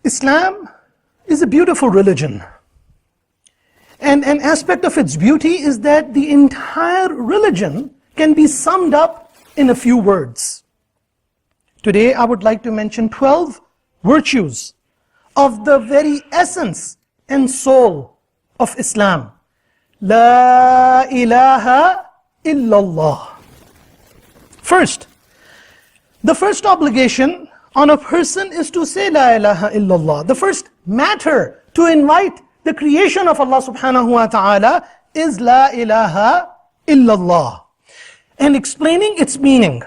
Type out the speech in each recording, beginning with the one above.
Islam is a beautiful religion. And an aspect of its beauty is that the entire religion can be summed up in a few words. Today I would like to mention 12 virtues of the very essence and soul of Islam. La ilaha illallah. First, the first obligation on a person is to say La ilaha illallah. The first matter to invite the creation of Allah subhanahu wa ta'ala is La ilaha illallah. And explaining its meaning.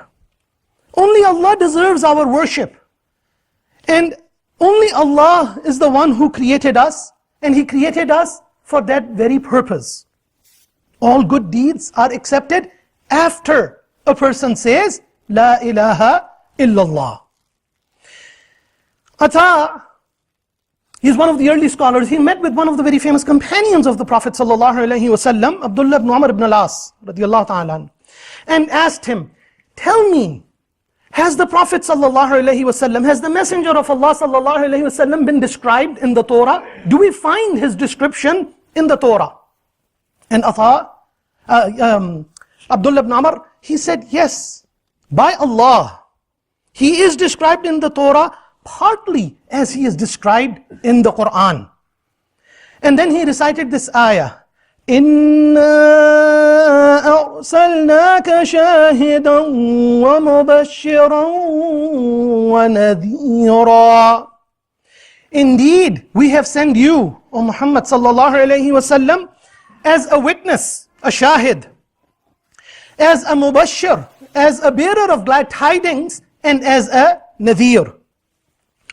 Only Allah deserves our worship. And only Allah is the one who created us, and He created us for that very purpose. All good deeds are accepted after a person says La ilaha illallah. Ata, he's one of the early scholars. He met with one of the very famous companions of the Prophet ﷺ, Abdullah ibn Umar ibn al-As, radiyallahu ta'ala, and asked him, tell me, has the Prophet ﷺ, has the Messenger of Allah ﷺ been described in the Torah? Do we find his description in the Torah? And Abdullah ibn Umar, he said, yes, by Allah, he is described in the Torah partly as he is described in the Quran. And then he recited this ayah, إِنَّا أَرْسَلْنَاكَ شَاهِدًا وَمُبَشِّرًا وَنَذِيرًا. Indeed, we have sent you, O Muhammad sallallahu alayhi wa sallam, as a witness, a shahid, as a mubashshir, as a bearer of glad tidings, and as a nadhir,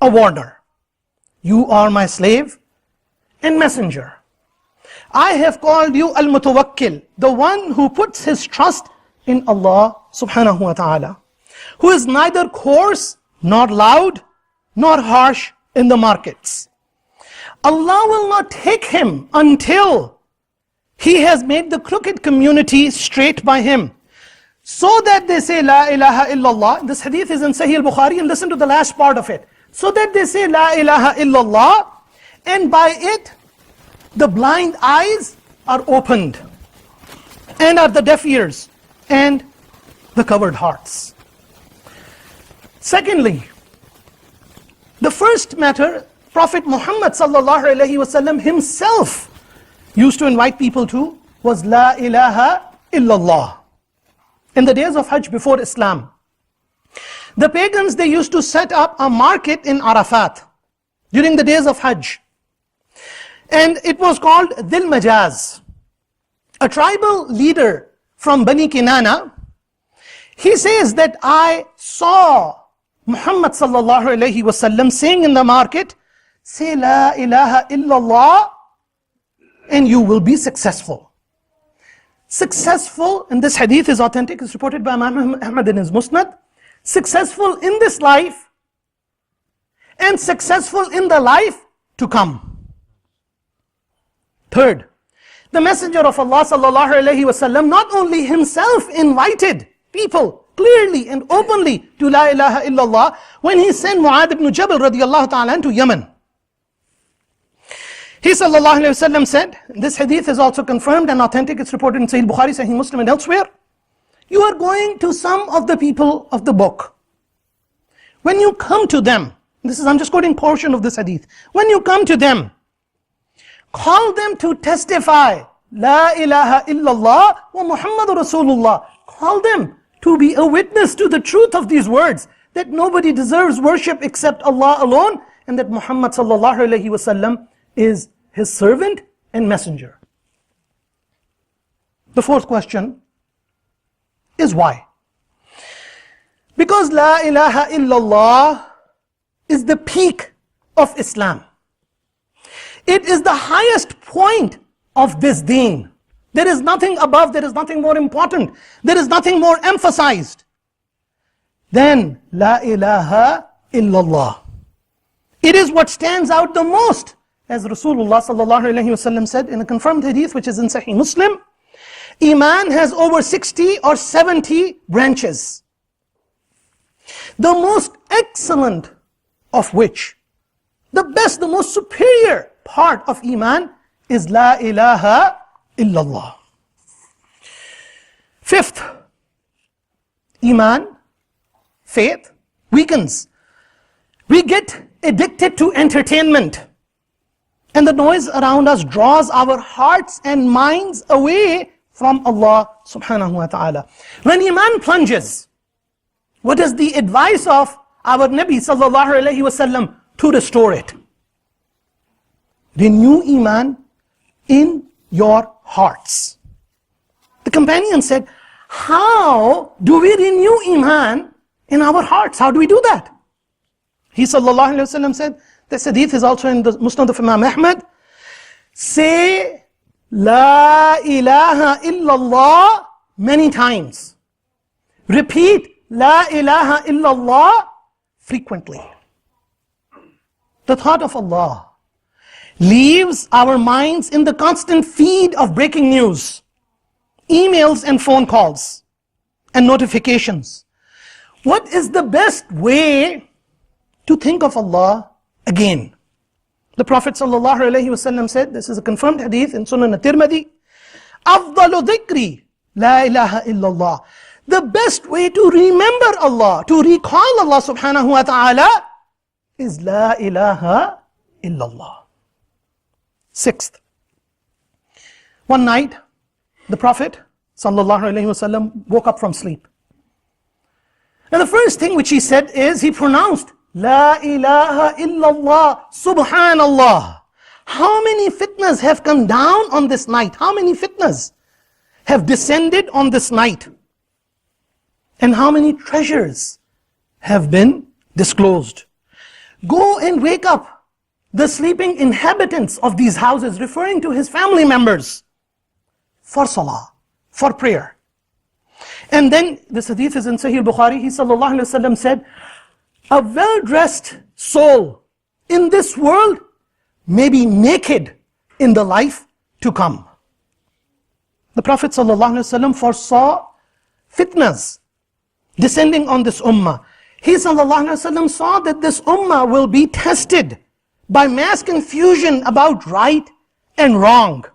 a warner. You are my slave and messenger. I have called you al-mutawakkil, the one who puts his trust in Allah subhanahu wa ta'ala, who is neither coarse, nor loud, nor harsh in the markets. Allah will not take him until He has made the crooked community straight by him, so that they say La ilaha illallah. This hadith is in Sahih al-Bukhari, and listen to the last part of it. So that they say La ilaha illallah, and by it the blind eyes are opened, and are the deaf ears, and the covered hearts. Secondly, the first matter Prophet Muhammad sallallahu alaihi wasallam himself used to invite people to was La ilaha illallah. In the days of Hajj before Islam, the pagans, they used to set up a market in Arafat during the days of Hajj. And it was called Dhil Majaz. A tribal leader from Bani Kinana, he says that I saw Muhammad sallallahu alayhi wasallam saying in the market, say La ilaha illallah, and you will be successful. Successful, and this hadith is authentic, it's reported by Imam Ahmad in his Musnad. Successful in this life, and successful in the life to come. Third, the Messenger of Allah sallallahu alaihi wasallam not only himself invited people clearly and openly to La ilaha illallah when he sent Mu'adh ibn Jabal radiyallahu ta'ala to Yemen. He sallallahu alayhi wa sallam said, this hadith is also confirmed and authentic, it's reported in Sahih Bukhari, Sahih Muslim and elsewhere. You are going to some of the people of the book. When you come to them, I'm just quoting portion of this hadith. When you come to them, call them to testify, La ilaha illallah wa Muhammadur Rasulullah. Call them to be a witness to the truth of these words, that nobody deserves worship except Allah alone, and that Muhammad sallallahu alayhi wa sallam is His servant and messenger. The fourth question is why? Because La ilaha illallah is the peak of Islam. It is the highest point of this deen. There is nothing above, there is nothing more important, there is nothing more emphasized than La ilaha illallah. It is what stands out the most. As Rasulullah sallallahu alayhi wa sallam said in a confirmed hadith which is in Sahih Muslim, Iman has over 60 or 70 branches. The most excellent of which, The best, the most superior part of Iman is La ilaha illallah. Fifth, Iman, faith, weakens. We get addicted to entertainment. And the noise around us draws our hearts and minds away from Allah subhanahu wa ta'ala. When Iman plunges, what is the advice of our Nabi sallallahu alayhi wa sallam to restore it? Renew Iman in your hearts. The companion said, how do we renew Iman in our hearts? How do we do that? He sallallahu alayhi wa sallam said, this hadith is also in the Musnad of Imam Ahmad, say La ilaha illallah many times. Repeat La ilaha illallah frequently. The thought of Allah leaves our minds in the constant feed of breaking news, emails and phone calls, and notifications. What is the best way to think of Allah again? The Prophet ﷺ said, this is a confirmed hadith in Sunan al-Tirmidhi, أَفْضَلُ ذِكْرِ لَا إِلَهَ إِلَّا اللَّهِ. The best way to remember Allah, to recall Allah subhanahu wa ta'ala, is La ilaha illallah. Sixth, one night, the Prophet ﷺ woke up from sleep. And the first thing which he said is, he pronounced, La ilaha illallah, subhanallah. How many fitnas have come down on this night? How many fitnas have descended on this night? And how many treasures have been disclosed? Go and wake up the sleeping inhabitants of these houses, referring to his family members, for salah, for prayer. And then, this hadith is in Sahih Bukhari, he sallallahu alayhi wa sallam said, a well-dressed soul in this world may be naked in the life to come. The Prophet ﷺ foresaw fitnas descending on this ummah. He ﷺ saw that this ummah will be tested by mass confusion about right and wrong,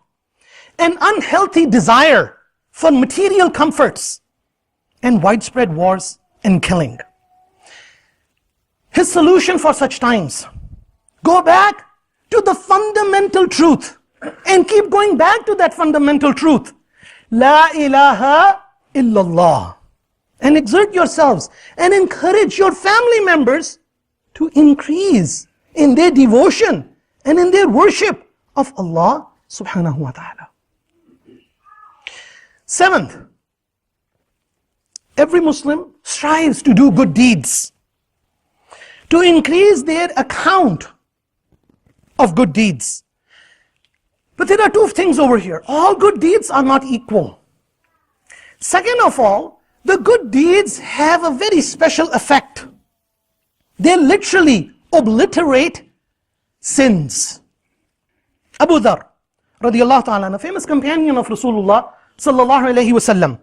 an unhealthy desire for material comforts, and widespread wars and killing. His solution for such times: go back to the fundamental truth and keep going back to that fundamental truth. La ilaha illallah. And exert yourselves and encourage your family members to increase in their devotion and in their worship of Allah subhanahu wa ta'ala. Seventh, every Muslim strives to do good deeds, to increase their account of good deeds. But there are two things over here. All good deeds are not equal. Second of all, the good deeds have a very special effect. They literally obliterate sins. Abu Dhar, radiyallahu ta'ala, a famous companion of Rasulullah sallallahu alayhi wa sallam,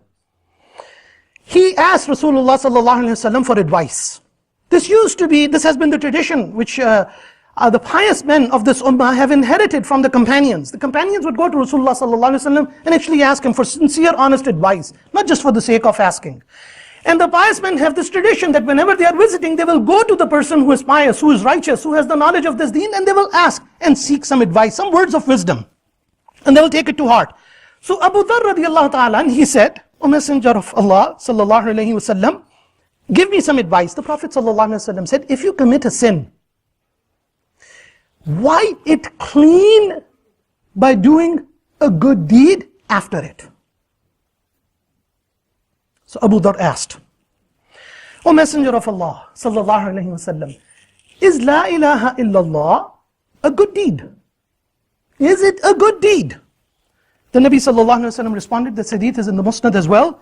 he asked Rasulullah sallallahu alayhi wa sallam for advice. This has been the tradition which the pious men of this ummah have inherited from the companions. The companions would go to Rasulullah sallallahu alaihi wasallam and actually ask him for sincere, honest advice, not just for the sake of asking. And the pious men have this tradition that whenever they are visiting, they will go to the person who is pious, who is righteous, who has the knowledge of this deen, and they will ask and seek some advice, some words of wisdom. And they will take it to heart. So Abu Dhar radiyallahu ta'ala, he said, O Messenger of Allah sallallahu alaihi wasallam, give me some advice. The Prophet sallallahu alaihi wasallam said, if you commit a sin, wipe it clean by doing a good deed after it. So Abu Dhar asked, O Messenger of Allah sallallahu alaihi wasallam, is La ilaha illallah a good deed? Is it a good deed? The Nabi sallallahu alaihi wasallam responded, this hadith is in the Musnad as well,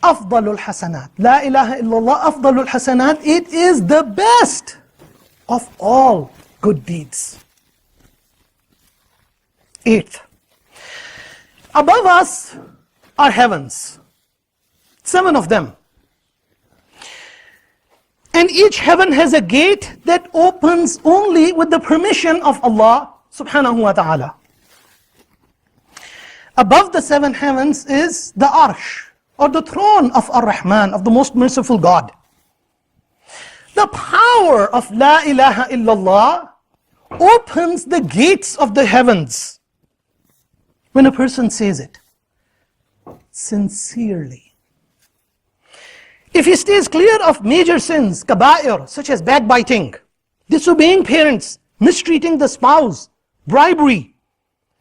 Afdalul Hasanat. La ilaha illallah, Afdalul Hasanat. It is the best of all good deeds. Eighth, above us are heavens, 7 of them. And each heaven has a gate that opens only with the permission of Allah subhanahu wa ta'ala. Above the 7 heavens is the Arsh, or the throne of Ar-Rahman, of the most merciful God. The power of La ilaha illallah opens the gates of the heavens when a person says it sincerely. If he stays clear of major sins, kaba'ir, such as backbiting, disobeying parents, mistreating the spouse, bribery,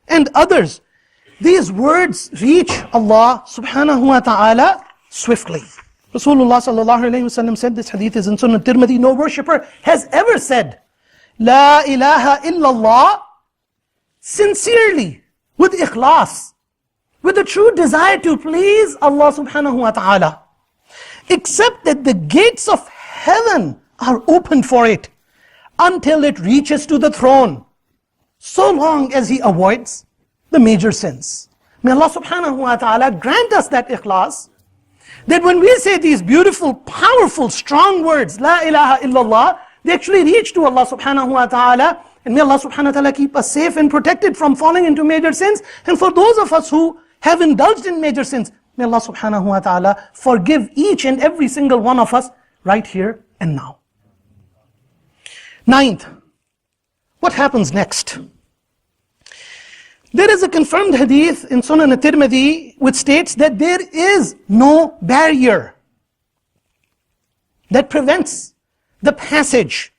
and others, these words reach Allah subhanahu wa ta'ala swiftly. Rasulullah sallallahu alayhi wa sallam said, this hadith is in Sunnah Tirmidhi, no worshipper has ever said, La ilaha illallah, sincerely, with ikhlas, with a true desire to please Allah subhanahu wa ta'ala, except that the gates of heaven are opened for it until it reaches to the throne, so long as he avoids the major sins. May Allah subhanahu wa ta'ala grant us that ikhlas, that when we say these beautiful, powerful, strong words, La ilaha illallah, they actually reach to Allah subhanahu wa ta'ala. And may Allah subhanahu wa ta'ala keep us safe and protected from falling into major sins. And for those of us who have indulged in major sins, may Allah subhanahu wa ta'ala forgive each and every single one of us right here and now. 9th, what happens next? There is a confirmed hadith in Sunan al-Tirmidhi which states that there is no barrier that prevents the passage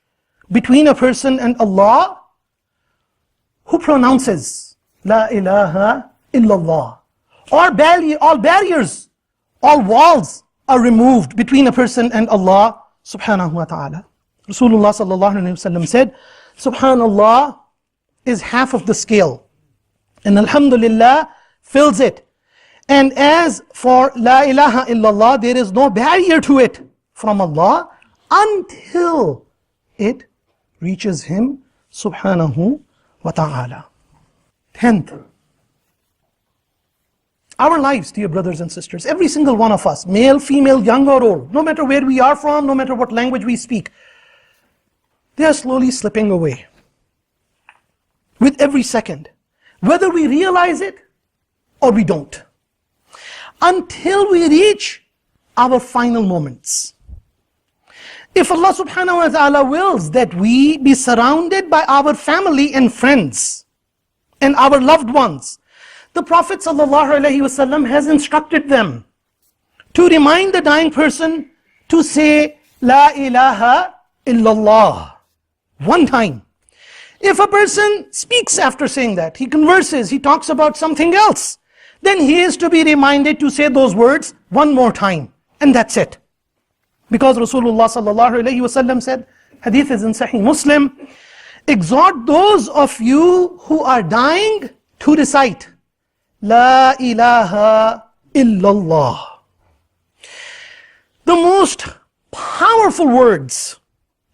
between a person and Allah who pronounces La ilaha illallah. All barriers, all walls are removed between a person and Allah subhanahu wa ta'ala. Rasulullah sallallahu alayhi wa sallam said, Subhanallah is half of the scale, and Alhamdulillah fills it. And as for La ilaha illallah, there is no barrier to it from Allah until it reaches Him subhanahu wa ta'ala. 10th, our lives, dear brothers and sisters, every single one of us, male, female, young or old, no matter where we are from, no matter what language we speak, they are slowly slipping away with every second, whether we realize it or we don't, until we reach our final moments. If Allah subhanahu wa ta'ala wills that we be surrounded by our family and friends and our loved ones, the Prophet sallallahu alaihi wasallam has instructed them to remind the dying person to say La ilaha illallah one time. If a person speaks after saying that, he converses, he talks about something else, then he is to be reminded to say those words one more time, and that's it. Because Rasulullah sallallahu alaihi wasallam said, hadith is in Sahih Muslim, exhort those of you who are dying to recite La ilaha illallah. The most powerful words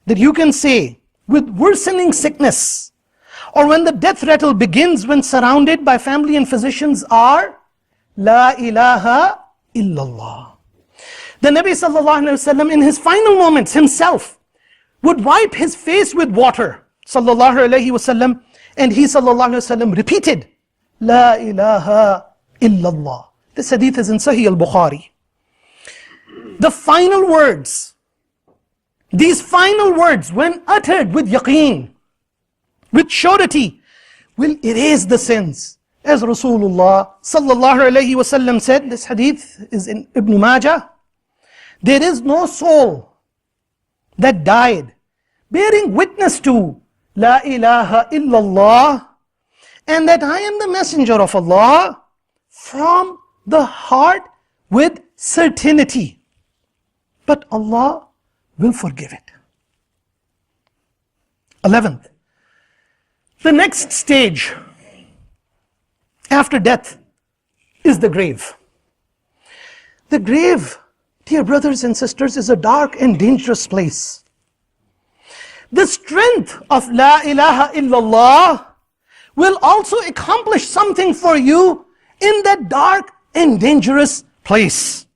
that you can say with worsening sickness, or when the death rattle begins when surrounded by family and physicians, are La ilaha illallah. The Nabi sallallahu alaihi wasallam in his final moments himself would wipe his face with water sallallahu alaihi wasallam, and he sallallahu alaihi wasallam repeated La ilaha illallah. This hadith is in Sahih al-Bukhari. The final words, these final words, when uttered with yaqeen, with surety, will erase the sins. As Rasulullah sallallahu alaihi wasallam said, this hadith is in Ibn Majah, there is no soul that died bearing witness to La ilaha illallah and that I am the messenger of Allah from the heart with certainty, but Allah will forgive it. 11th, the next stage after death is the grave. The grave, dear brothers and sisters, is a dark and dangerous place. The strength of La ilaha illallah will also accomplish something for you in that dark and dangerous place.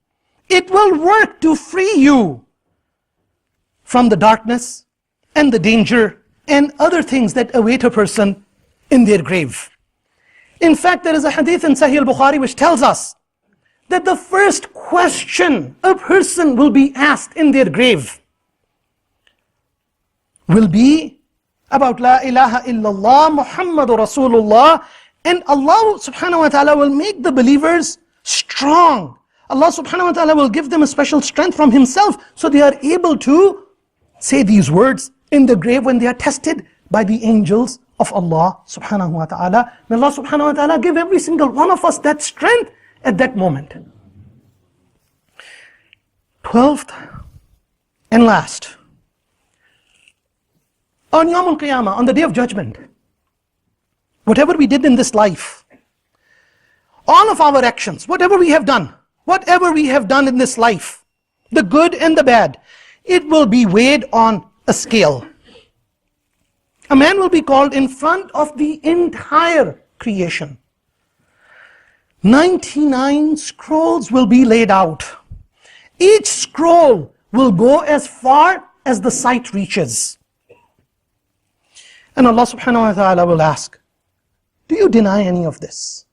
It will work to free you from the darkness and the danger and other things that await a person in their grave. In fact, there is a hadith in Sahih al-Bukhari which tells us that the first question a person will be asked in their grave will be about La ilaha illallah Muhammadur Rasulullah, and Allah subhanahu wa ta'ala will make the believers strong. Allah subhanahu wa ta'ala will give them a special strength from Himself so they are able to say these words in the grave when they are tested by the angels of Allah subhanahu wa ta'ala. May Allah subhanahu wa ta'ala give every single one of us that strength at that moment. 12th and last, on Yawm al-Qiyamah, on the Day of Judgment, whatever we did in this life, all of our actions, whatever we have done in this life, the good and the bad, it will be weighed on a scale. A man will be called in front of the entire creation. 99 scrolls will be laid out. Each scroll will go as far as the sight reaches. And Allah subhanahu wa ta'ala will ask, do you deny any of this?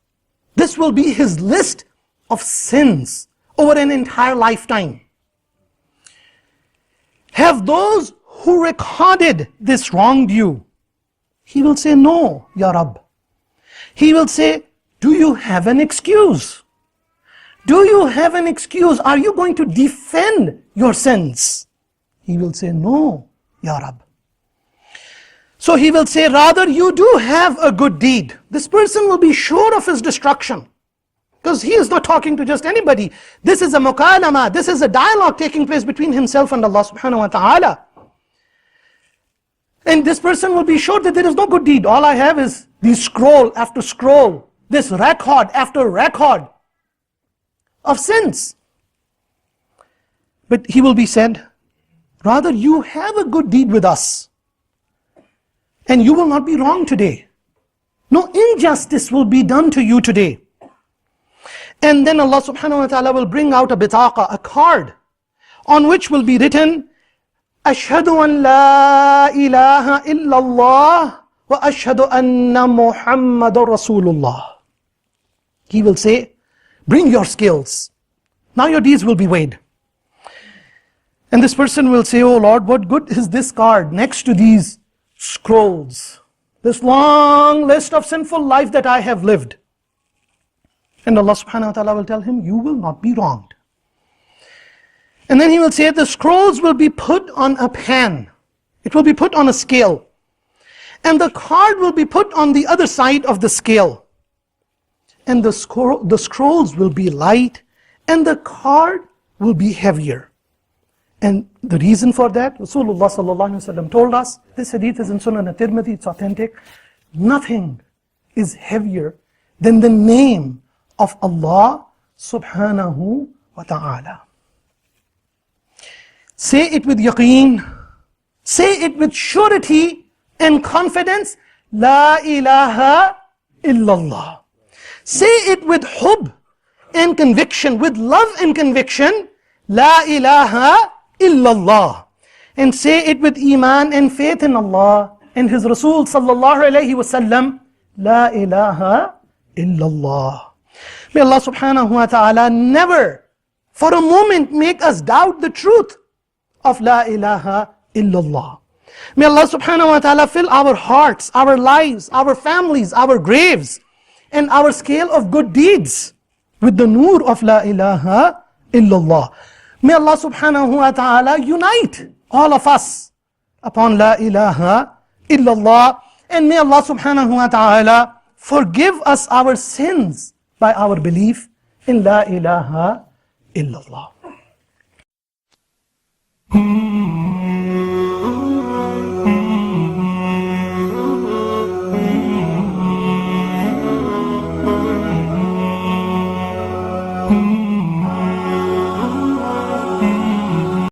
This will be His list of sins over an entire lifetime. Have those who recorded this wronged you? He will say, no, Ya Rabb. He will say, do you have an excuse? Do you have an excuse? Are you going to defend your sins? He will say, no, Ya Rabb. So He will say, rather you do have a good deed. This person will be sure of his destruction, because he is not talking to just anybody. This is a mukalama, this is a dialogue taking place between himself and Allah subhanahu wa ta'ala. And this person will be sure that there is no good deed. All I have is this scroll after scroll, this record after record of sins. But he will be said, rather you have a good deed with us, and you will not be wrong today. No injustice will be done to you today. And then Allah subhanahu wa ta'ala will bring out a bitaqa, a card, on which will be written, Ashhadu an la ilaha illallah wa ashhadu anna Muhammadur Rasulullah. He will say, bring your skills. Now your deeds will be weighed. And this person will say, oh Lord, what good is this card next to these scrolls, this long list of sinful life that I have lived? And Allah subhanahu wa ta'ala will tell him, you will not be wronged. And then He will say, the scrolls will be put on a pan. It will be put on a scale. And the card will be put on the other side of the scale. And the scrolls will be light, and the card will be heavier. And the reason for that, Rasulullah sallallahu alaihi wasallam told us, this hadith is in Sunan at-Tirmidhi, it's authentic, nothing is heavier than the name of Allah subhanahu wa ta'ala. Say it with yaqeen, say it with surety and confidence, La ilaha illallah. Say it with hub and conviction, with love and conviction, La ilaha illallah. And say it with iman and faith in Allah and His Rasul sallallahu alayhi wasallam, La ilaha illallah. May Allah subhanahu wa ta'ala never for a moment make us doubt the truth of La ilaha illallah. May Allah subhanahu wa ta'ala fill our hearts, our lives, our families, our graves, and our scale of good deeds with the nur of La ilaha illallah. May Allah subhanahu wa ta'ala unite all of us upon La ilaha illallah, and may Allah subhanahu wa ta'ala forgive us our sins by our belief in La ilaha illallah.